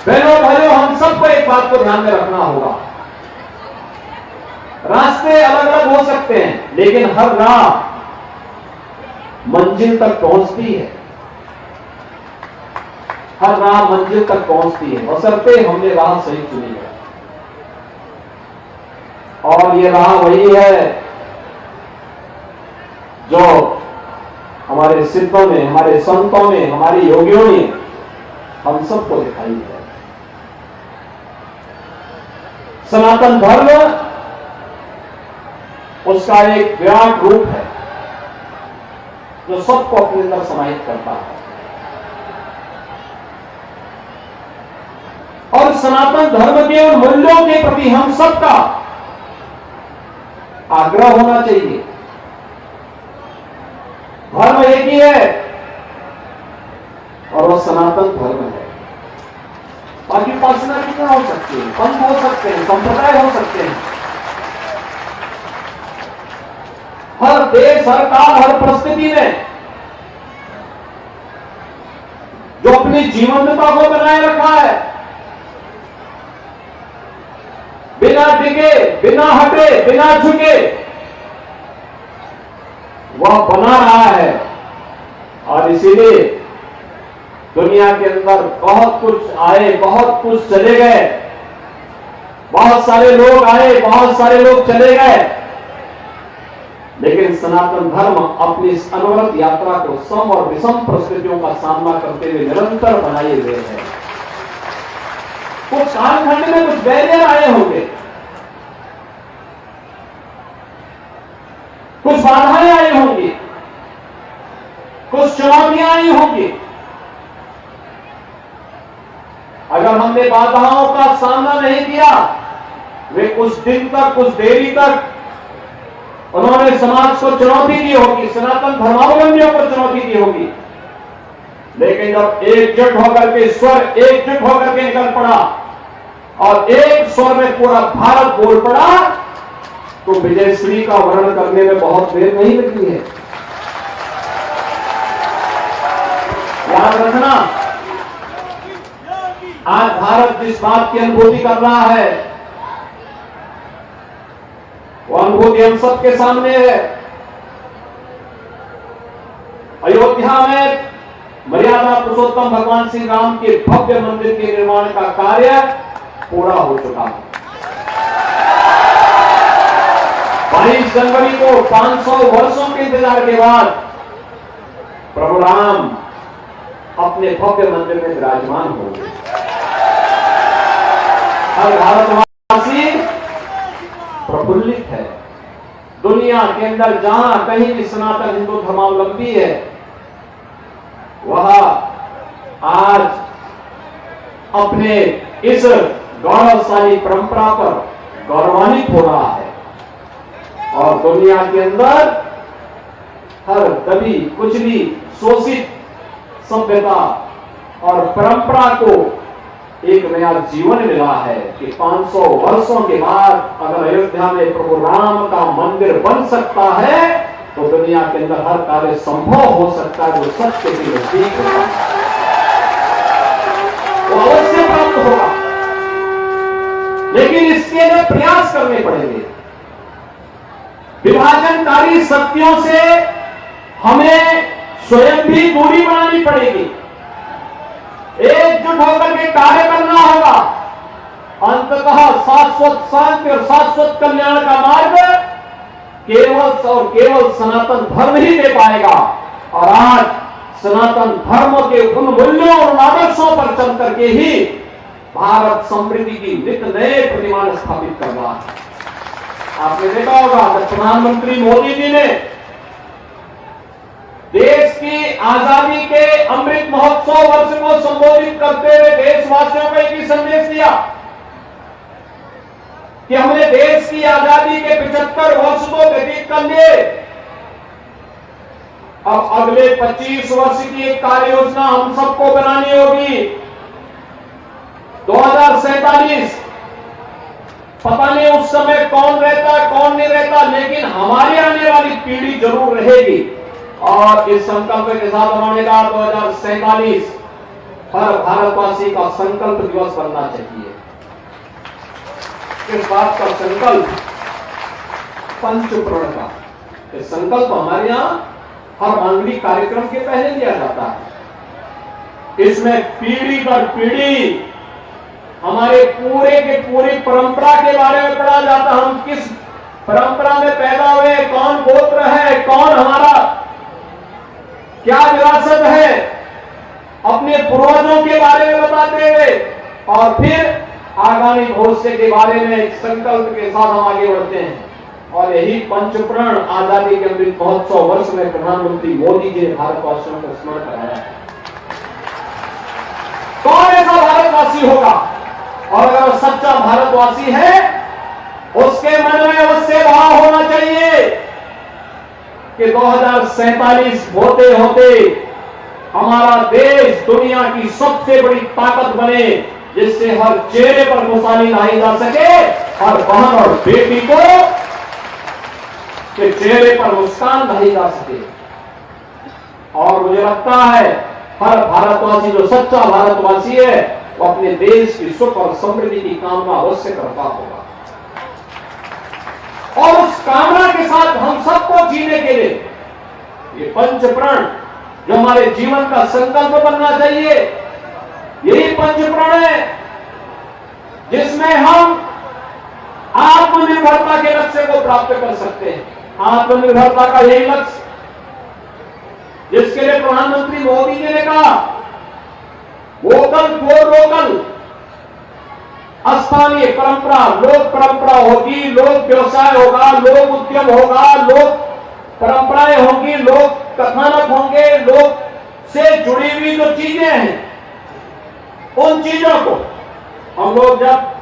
बहनों भाइयों, हम सबको एक बात को ध्यान में रखना होगा। रास्ते अलग अलग हो सकते हैं, लेकिन हर राह मंजिल तक पहुंचती है। हर राह मंजिल तक पहुंचती है, बशर्ते हमने राह सही चुनी है। और ये राह वही है जो हमारे सिद्धों ने, हमारे संतों ने, हमारे योगियों ने हम सबको दिखाई है। सनातन धर्म उसका एक विराट रूप है जो सबको अपने अंदर समाहित करता है। और सनातन धर्म के उन मूल्यों के प्रति हम सबका आग्रह होना चाहिए। धर्म एक ही है और वह सनातन धर्म है। बाकी पर्सनैलिटियां हो सकती हैं, पंथ हो सकते हैं, संप्रदाय हो सकते हैं। हर देश, हर काल, हर परिस्थिति में जो अपनी जीवंतता को बनाए रखा है, बिना डिगे, बिना हटे, बिना झुके, वह बना रहा है। और इसीलिए दुनिया के अंदर बहुत कुछ आए, बहुत कुछ चले गए, बहुत सारे लोग आए, बहुत सारे लोग चले गए, लेकिन सनातन धर्म अपनी इस अनवरत यात्रा को सम और विषम परिस्थितियों का सामना करते हुए निरंतर बनाए हुए है। कुछ कालखंड में कुछ बैरियर आए होंगे, कुछ बाधाएं आई होंगी, कुछ चुनौतियां आई होंगी। अगर हमने बाधाओं का सामना नहीं किया, वे कुछ दिन तक, कुछ देरी तक उन्होंने समाज को चुनौती दी होगी, सनातन धर्मावलंबियों को चुनौती दी होगी। लेकिन जब एकजुट होकर के स्वर एकजुट होकर के निकल पड़ा और एक स्वर में पूरा भारत बोल पड़ा, तो विजयश्री का वर्णन करने में बहुत देर नहीं लगती है। याद रखना, आज भारत जिस बात की अनुभूति कर रहा है, वो अनुभूति हम सबके सामने है। अयोध्या में मर्यादा पुरुषोत्तम भगवान श्री राम के भव्य मंदिर के निर्माण का कार्य पूरा हो चुका है। 22 जनवरी को 500 वर्षों के इंतजार के बाद प्रभु राम अपने भव्य मंदिर में विराजमान हो गए। हर भारतवासी प्रफुल्लित है। दुनिया के अंदर जहां कहीं भी सनातन हिंदू धर्मावलंबी है, वह आज अपने इस गौरवशाली परंपरा पर गौरवान्वित हो रहा है। और दुनिया के अंदर हर दबी कुचली शोषित सभ्यता और परंपरा को एक नया जीवन मिला है कि 500 वर्षों के बाद अगर अयोध्या में प्रभु राम का मंदिर बन सकता है, तो दुनिया के अंदर हर कार्य संभव हो सकता है जो सत्य के नजदीक होगा, वो अवश्य प्राप्त होगा। लेकिन इसके लिए प्रयास करने पड़ेंगे। विभाजनकारी शक्तियों से हमें स्वयं भी दूरी बनानी पड़ेगी, एकजुट होकर के कार्य करना होगा। अंततः शाश्वत शांति और शाश्वत कल्याण का मार्ग केवल और केवल सनातन धर्म ही दे पाएगा। और आज सनातन धर्म के उन मूल्यों और आदर्शों पर चल करके ही भारत समृद्धि की नित नए प्रतिमान स्थापित कर रहा है। आपने देखा होगा कि प्रधानमंत्री मोदी जी ने देश की आजादी के अमृत महोत्सव वर्ष को संबोधित करते हुए देशवासियों को एक ही संदेश दिया कि हमने देश की आजादी के 75 वर्ष को व्यतीत कर लिए। अब अगले 25 वर्ष की एक कार्य योजना हम सबको बनानी होगी। 2047 पता नहीं उस समय कौन रहता कौन नहीं रहता, लेकिन हमारी आने वाली पीढ़ी जरूर रहेगी। और इस संकल्प के साथ उन्होंने कहा 2047 हर भारतवासी का संकल्प दिवस बनना चाहिए। इस बात का संकल्प पंचप्रण का, ये संकल्प हमारे यहां हर मांगलिक कार्यक्रम के पहले लिया जाता है। इसमें पीढ़ी दर पीढ़ी हमारे पूरे के पूरी परंपरा के बारे में पढ़ा जाता है। हम किस परंपरा में पैदा हुए, कौन गोत्र है, कौन हमारा क्या विरासत है, अपने पूर्वजों के बारे में बताते हुए और फिर आगामी भविष्य के बारे में संकल्प के साथ हम आगे बढ़ते हैं। और यही पंचप्रण आजादी के अमृत महोत्सव वर्ष में प्रधानमंत्री मोदी जी ने भारतवासियों को स्मरण कराया है। कौन ऐसा भारतवासी होगा, और अगर वो सच्चा भारतवासी है, उसके मन में अवश्य भाव होना चाहिए कि 2047 होते होते हमारा देश दुनिया की सबसे बड़ी ताकत बने, जिससे हर चेहरे पर खुशहाली लाई जा सके और बहन और बेटी को के चेहरे पर मुस्कान लाई जा सके। और मुझे लगता है हर भारतवासी, जो सच्चा भारतवासी है, वो अपने देश की सुख और समृद्धि की कामना अवश्य करता होगा। और उस कामना के साथ हम सबको जीने के लिए ये पंचप्रण जो हमारे जीवन का संकल्प बनना चाहिए, यही पंचप्रण है जिसमें हम आत्मनिर्भरता के लक्ष्य को प्राप्त कर सकते हैं। आत्मनिर्भरता का यही लक्ष्य जिसके लिए प्रधानमंत्री मोदी जी ने कहा वोकल फॉर लोकल, स्थानीय परंपरा, लोक परंपरा होगी, लोक व्यवसाय होगा, लोक उद्यम होगा, लोक परंपराएं होंगी, लोक कथानक होंगे, लोक से जुड़ी हुई जो चीजें हैं, उन चीजों को हम लोग जब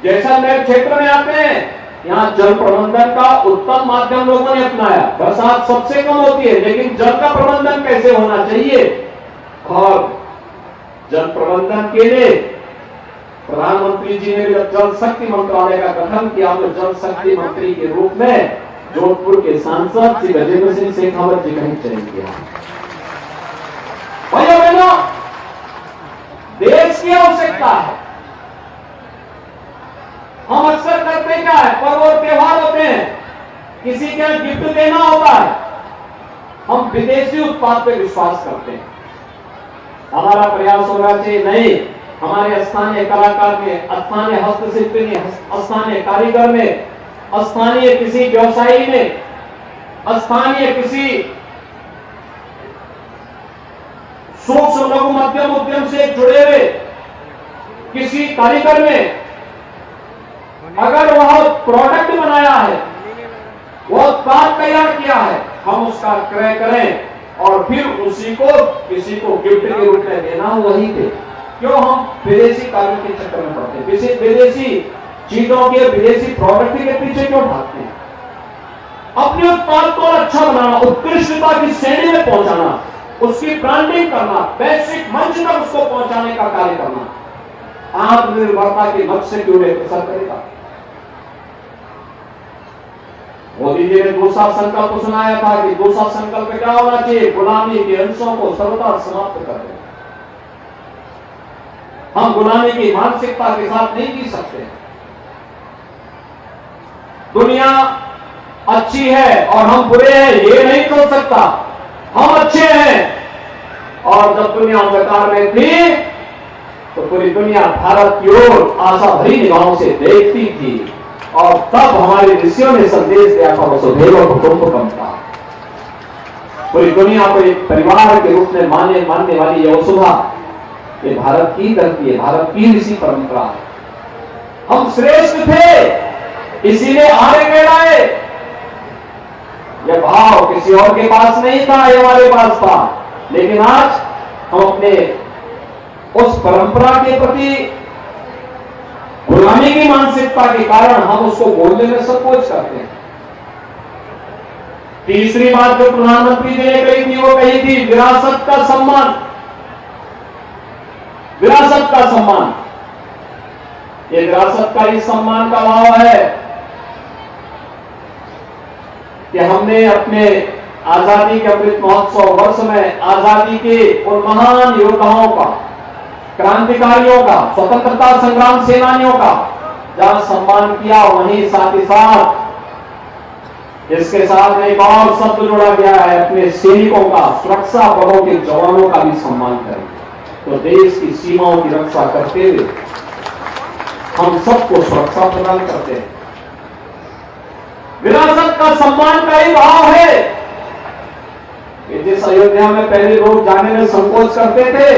जैसलमेर क्षेत्र में आते हैं, यहां जल प्रबंधन का उत्तम माध्यम लोगों ने अपनाया। बरसात सबसे कम होती है, लेकिन जल का प्रबंधन कैसे होना चाहिए, और जल प्रबंधन के लिए प्रधानमंत्री जी ने जब जल शक्ति मंत्रालय का गठन किया, तो जल शक्ति मंत्री के रूप में जोधपुर के सांसद श्री गजेंद्र सिंह शेखावत जी का ही चयन किया। भाइयों बहनों, देश की आवश्यकता है। हम अक्सर करते क्या है, पर्व और त्योहार होते हैं, किसी के गिफ्ट देना होता है, हम विदेशी उत्पाद पे विश्वास करते हैं। हमारा प्रयास होना चाहिए नहीं, हमारे स्थानीय कलाकार में, स्थानीय हस्तशिल्पी में, स्थानीय कारीगर में, स्थानीय किसी व्यवसायी में, स्थानीय किसी सूक्ष्म लघु मध्यम उद्यम से जुड़े हुए किसी कारीगर में अगर वह प्रोडक्ट बनाया है, वह उत्पाद तैयार किया है, हम उसका क्रय करें और फिर उसी को किसी को गिफ्ट के रूप में देना, वही दे। क्यों हम विदेशी कार्यों के चक्कर में पड़ते हैं, विदेशी चीजों के, विदेशी प्रोडक्ट के पीछे क्यों भागते हैं? अपने उत्पाद को अच्छा बनाना, उत्कृष्टता की श्रेणी में पहुंचाना, उसकी ब्रांडिंग करना, वैश्विक मंच तक उसको पहुंचाने का कार्य करना, आत्मनिर्भरता के लक्ष्य से जुड़े प्रसार करेगा। मोदी जी ने दूसरा संकल्प सुनाया था कि दूसरा संकल्प क्या होना चाहिए, गुलामी के अंशों को सर्वथा समाप्त कर देना। हम गुलामी की मानसिकता के साथ नहीं जी सकते। दुनिया अच्छी है और हम बुरे हैं, ये नहीं सोच सकता। हम अच्छे हैं, और जब दुनिया अंधकार में थी तो पूरी दुनिया भारत की ओर आशा भरी निगाहों से देखती थी, और तब हमारे ऋषियों ने संदेश दिया था, वसुधैव कुटुंबकम का। पूरी दुनिया को एक परिवार के रूप में मानने वाली यह वसुधा, ये भारत की धरती है, भारत की ऋषि परंपरा है। हम श्रेष्ठ थे, इसीलिए आगे बढ़ आए। यह भाव किसी और के पास नहीं था, ये हमारे पास था। लेकिन आज हम अपने उस परंपरा के प्रति गुलामी की मानसिकता के कारण हम उसको बोलने में संकोच करते हैं। तीसरी बात जो प्रधानमंत्री जी ने कही थी, वो कही थी विरासत का सम्मान। विरासत का सम्मान, ये विरासत का ही सम्मान का भाव है कि हमने अपने आजादी के अमृत महोत्सव वर्ष में आजादी के उन महान योद्धाओं का, क्रांतिकारियों का, स्वतंत्रता संग्राम सेनानियों का जहां सम्मान किया, वहीं साथ ही साथ इसके साथ में एक और शब्द जोड़ा गया है, अपने सैनिकों का, सुरक्षा बलों के जवानों का भी सम्मान करेंगे। तो देश की सीमाओं की रक्षा करते हुए हम सबको सुरक्षा प्रदान करते हैं। विरासत का सम्मान का ही भाव है कि जिस अयोध्या में पहले लोग जाने में संकोच करते थे,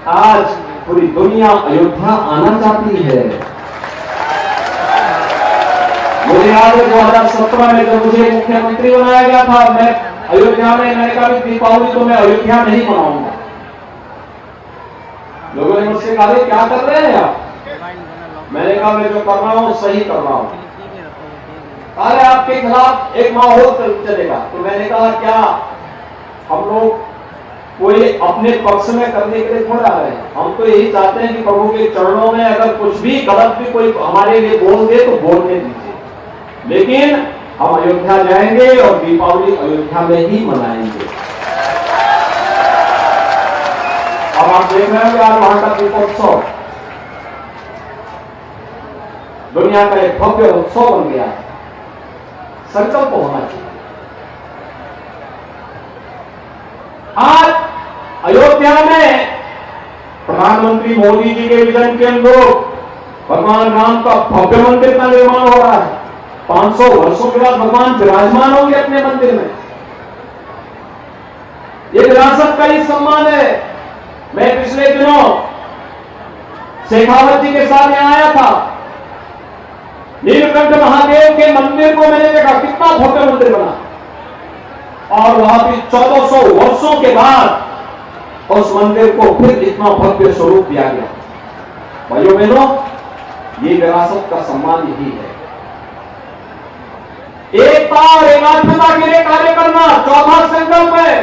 आज पूरी दुनिया अयोध्या आना चाहती है। मुझे याद है 2017 में जब मुझे मुख्यमंत्री बनाया गया था, मैं अयोध्या में, मैंने कहा दीपावली तो मैं अयोध्या में ही मनाऊंगा। लोगों ने मुझसे कहा क्या कर रहे हैं आप? मैंने कहा मैं जो कर रहा हूं सही कर रहा हूं। अरे आपके खिलाफ एक माहौल चलेगा। तो मैंने कहा क्या हम लोग कोई अपने पक्ष में करने के लिए थोड़ा आ रहे हैं? हम तो यही चाहते हैं कि प्रभु के चरणों में अगर कुछ भी गलत भी कोई हमारे लिए बोल दे तो बोलने दीजिए, लेकिन हम अयोध्या जाएंगे और दीपावली अयोध्या में ही मनाएंगे। अब आप देख रहे होंगे आज वहां का दीपोत्सव दुनिया का एक भव्य उत्सव बन गया है। संकल्प होना चाहिए। आज अयोध्या में प्रधानमंत्री मोदी जी के विजन के अनुरूप भगवान राम का भव्य मंदिर का निर्माण हो रहा है। 500 वर्षों के बाद भगवान विराजमान होंगे अपने मंदिर में। ये विरासत का ही सम्मान है। मैं पिछले दिनों शेखावत जी के साथ यहां आया था। नीलकंठ महादेव के मंदिर को मैंने देखा, कितना भव्य मंदिर बना, और वहां भी 1400 वर्षों के बाद उस मंदिर को फिर इतना भव्य स्वरूप दिया गया। भाइयों बहनों, ये विरासत का सम्मान यही है। एकता और एकात्मता के लिए कार्य करना चौथा संकल्प है।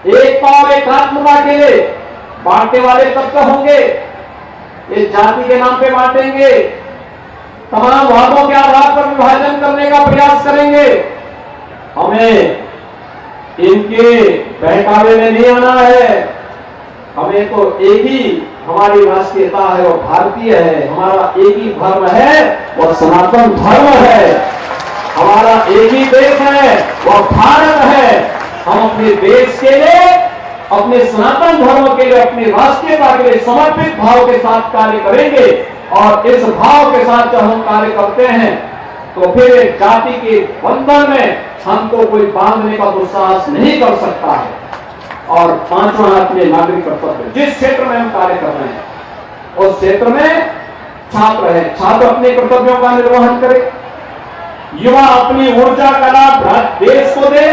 एकता और एकात्मता के लिए बांटने वाले तत्व होंगे, ये जाति के नाम पे बांटेंगे, तमाम वादों के आधार पर विभाजन करने का प्रयास करेंगे। हमें इनके बहकावे में नहीं आना है। हमें तो एक ही हमारी राष्ट्रीयता है, वो भारतीय है। हमारा एक ही धर्म है, वो सनातन धर्म है। हमारा एक ही देश है, वह भारत है। हम अपने देश के लिए, अपने सनातन धर्म के लिए, अपनी राष्ट्रीयता के लिए समर्पित भाव के साथ कार्य करेंगे। और इस भाव के साथ जब हम कार्य करते हैं तो फिर एक जाति के बंधन में हमको कोई बांधने का दुस्साहस नहीं कर सकता है। और पांचवां अपने नागरिक कर्तव्य, जिस क्षेत्र में हम कार्य कर रहे हैं उस क्षेत्र में छात्र है, छात्र अपने कर्तव्यों का निर्वहन करे। युवा अपनी ऊर्जा का लाभ देश को दे।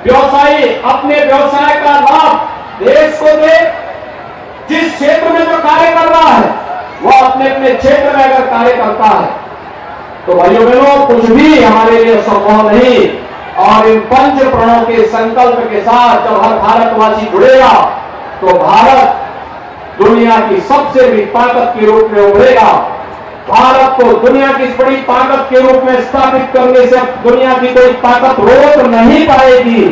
व्यवसायी अपने व्यवसाय का लाभ देश को दे। जिस क्षेत्र में जो कार्य कर रहा है वह अपने अपने क्षेत्र में अगर कार्य करता है तो भाइयों बहनों कुछ भी हमारे लिए संभव नहीं। और इन पंच प्रणों के संकल्प के साथ जब हर भारतवासी जुड़ेगा तो भारत दुनिया की सबसे बड़ी ताकत के रूप में उभरेगा। भारत को दुनिया की बड़ी ताकत के रूप में स्थापित करने से दुनिया की कोई ताकत रोक नहीं पाएगी,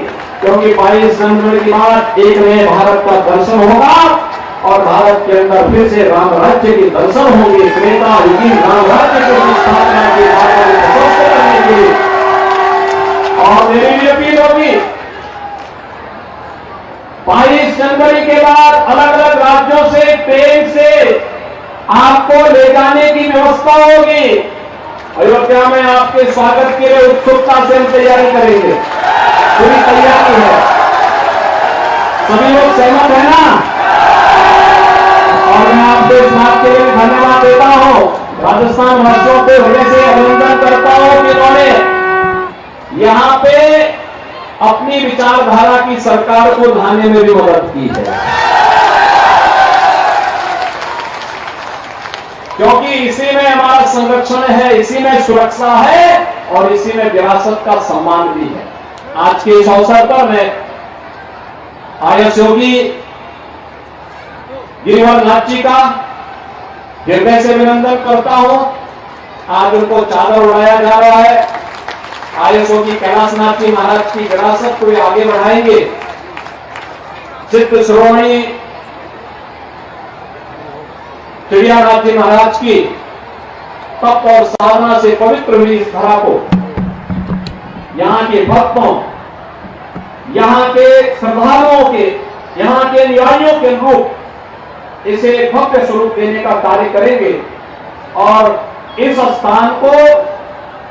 क्योंकि 22 जनवरी की बाद एक नए भारत का दर्शन होगा और भारत के अंदर फिर से राम राज्य के दर्शन होंगे। त्रेता युगीन राम राज्य की स्थापना की बात और मेरी भी अपील होगी 22 जनवरी के बाद अलग अलग राज्यों से ट्रेन से आपको ले जाने की व्यवस्था होगी। अयोध्या में आपके स्वागत के लिए उत्सुकता से हम तैयारी करेंगे, पूरी तैयारी है। सभी लोग सहमत है ना? और मैं आपको इस बात के लिए धन्यवाद देता हूं, राजस्थान वासियों को हृदय से अभिनंदन करता हूं कि उन्होंने यहां पे अपनी विचारधारा की सरकार को लाने में भी मदद की है, क्योंकि इसी में हमारा संरक्षण है, इसी में सुरक्षा है और इसी में विरासत का सम्मान भी है। आज के इस अवसर पर मैं आईएएस योगी गिरिवर नाथ जी का हृदय से अभिनंदन करता हूं। आज उनको चादर उड़ाया जा रहा है। आईएस योगी कैलाशनाथ जी महाराज की विरासत को वे आगे बढ़ाएंगे। चित्त श्रोमणी चिड़ियानाथ जी महाराज की तप और साधना से पवित्र हुई इस धरा को यहां के भक्तों, यहां के श्रद्धालुओं के, यहां के अनुयायियों के अनुरूप इसे भव्य स्वरूप देने का कार्य करेंगे और इस स्थान को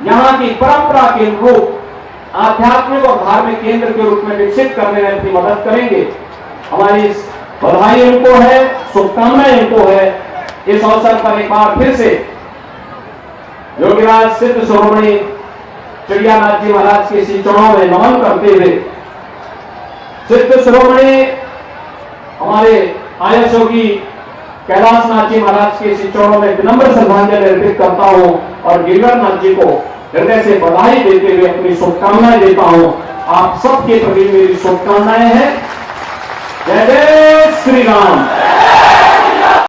यहां की परंपरा के अनुरूप आध्यात्मिक और धार्मिक केंद्र के रूप में विकसित करने में अपनी मदद करेंगे। हमारी बधाई इनको है, शुभकामनाएं इनको है। इस अवसर पर एक बार फिर से योगीराज सिद्ध शिरोमणि चिड़ियानाथ जी महाराज के श्री चरणों में नमन करते हुए सिद्ध शिरोमणि हमारे आईएस योगी कैलाशनाथ जी महाराज के श्री चरणों में विनम्र श्रद्धांजलि अर्पित करता हूं और गिरिराजनाथ जी को हृदय से बधाई देते हुए अपनी शुभकामनाएं देता हूं। आप सबके प्रति मेरी शुभकामनाएं हैं। जय जय श्री राम।